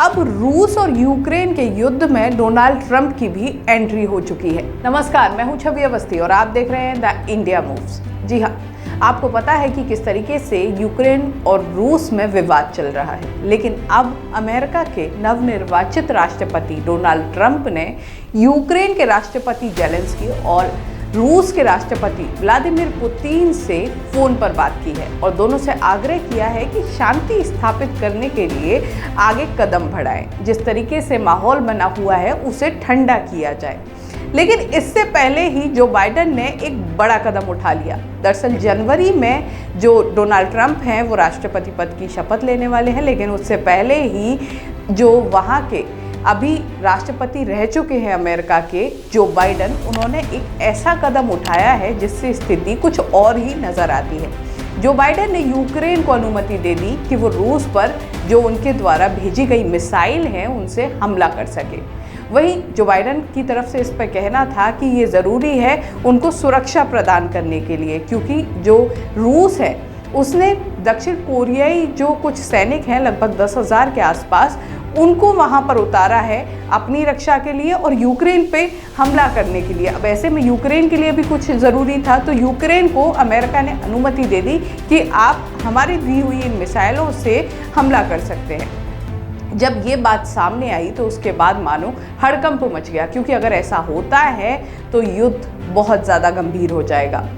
अब रूस और यूक्रेन के युद्ध में डोनाल्ड ट्रंप की भी एंट्री हो चुकी है। नमस्कार, मैं हूं छवि अवस्थी और आप देख रहे हैं द इंडिया मूव्स। जी हाँ, आपको पता है कि किस तरीके से यूक्रेन और रूस में विवाद चल रहा है, लेकिन अब अमेरिका के नवनिर्वाचित राष्ट्रपति डोनाल्ड ट्रंप ने यूक्रेन के राष्ट्रपति जेलेंस्की और रूस के राष्ट्रपति व्लादिमीर पुतिन से फोन पर बात की है और दोनों से आग्रह किया है कि शांति स्थापित करने के लिए आगे कदम बढ़ाएं। जिस तरीके से माहौल बना हुआ है उसे ठंडा किया जाए। लेकिन इससे पहले ही जो बाइडेन ने एक बड़ा कदम उठा लिया। दरअसल जनवरी में जो डोनाल्ड ट्रंप हैं वो राष्ट्रपति पद की शपथ लेने वाले हैं, लेकिन उससे पहले ही जो वहाँ के अभी राष्ट्रपति रह चुके हैं अमेरिका के जो बाइडेन, उन्होंने एक ऐसा कदम उठाया है जिससे स्थिति कुछ और ही नजर आती है। जो बाइडेन ने यूक्रेन को अनुमति दे दी कि वो रूस पर जो उनके द्वारा भेजी गई मिसाइल हैं उनसे हमला कर सके। वहीं जो बाइडेन की तरफ से इस पर कहना था कि ये ज़रूरी है उनको सुरक्षा प्रदान करने के लिए, क्योंकि जो रूस है उसने दक्षिण कोरियाई जो कुछ सैनिक हैं लगभग 10,000 के आसपास, उनको वहाँ पर उतारा है अपनी रक्षा के लिए और यूक्रेन पे हमला करने के लिए। अब ऐसे में यूक्रेन के लिए भी कुछ ज़रूरी था, तो यूक्रेन को अमेरिका ने अनुमति दे दी कि आप हमारी दी हुई इन मिसाइलों से हमला कर सकते हैं। जब ये बात सामने आई तो उसके बाद मानो हड़कंप मच गया, क्योंकि अगर ऐसा होता है तो युद्ध बहुत ज़्यादा गंभीर हो जाएगा।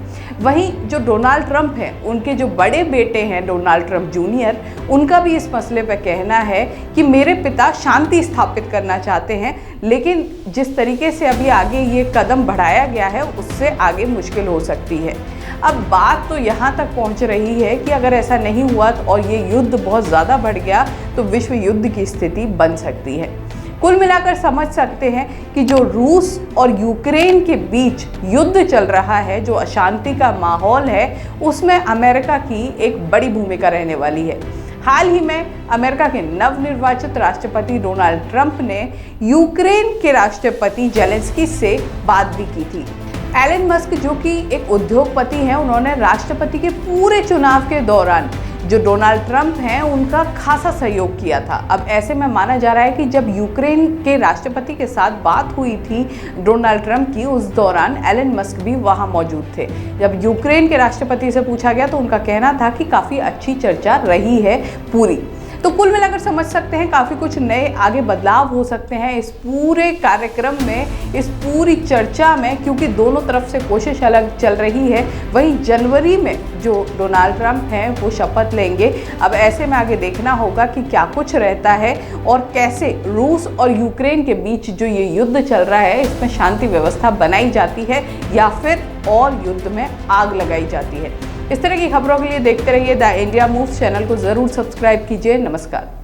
वहीं जो डोनाल्ड ट्रंप हैं, उनके जो बड़े बेटे हैं डोनाल्ड ट्रंप जूनियर, उनका भी इस मसले पर कहना है कि मेरे पिता शांति स्थापित करना चाहते हैं, लेकिन जिस तरीके से अभी आगे ये कदम बढ़ाया गया है उससे आगे मुश्किल हो सकती है। अब बात तो यहाँ तक पहुँच रही है कि अगर ऐसा नहीं हुआ और ये युद्ध बहुत ज़्यादा बढ़ गया तो विश्व युद्ध की स्थिति बन सकती है। कुल मिलाकर समझ सकते हैं कि जो रूस और यूक्रेन के बीच युद्ध चल रहा है, जो अशांति का माहौल है, उसमें अमेरिका की एक बड़ी भूमिका रहने वाली है। हाल ही में अमेरिका के नवनिर्वाचित राष्ट्रपति डोनाल्ड ट्रंप ने यूक्रेन के राष्ट्रपति जेलेंस्की से बात भी की थी। एलन मस्क जो कि एक उद्योगपति हैं, उन्होंने राष्ट्रपति के पूरे चुनाव के दौरान जो डोनाल्ड ट्रंप हैं उनका खासा सहयोग किया था। अब ऐसे में माना जा रहा है कि जब यूक्रेन के राष्ट्रपति के साथ बात हुई थी डोनाल्ड ट्रंप की, उस दौरान एलन मस्क भी वहां मौजूद थे। जब यूक्रेन के राष्ट्रपति से पूछा गया तो उनका कहना था कि काफ़ी अच्छी चर्चा रही है पूरी। तो कुल मिलाकर समझ सकते हैं काफ़ी कुछ नए आगे बदलाव हो सकते हैं इस पूरे कार्यक्रम में, इस पूरी चर्चा में, क्योंकि दोनों तरफ से कोशिश अलग चल रही है। वहीं जनवरी में जो डोनाल्ड ट्रंप हैं वो शपथ लेंगे। अब ऐसे में आगे देखना होगा कि क्या कुछ रहता है और कैसे रूस और यूक्रेन के बीच जो ये युद्ध चल रहा है इसमें शांति व्यवस्था बनाई जाती है या फिर और युद्ध में आग लगाई जाती है। इस तरह की खबरों के लिए देखते रहिए द इंडिया मूव्स। चैनल को ज़रूर सब्सक्राइब कीजिए। नमस्कार।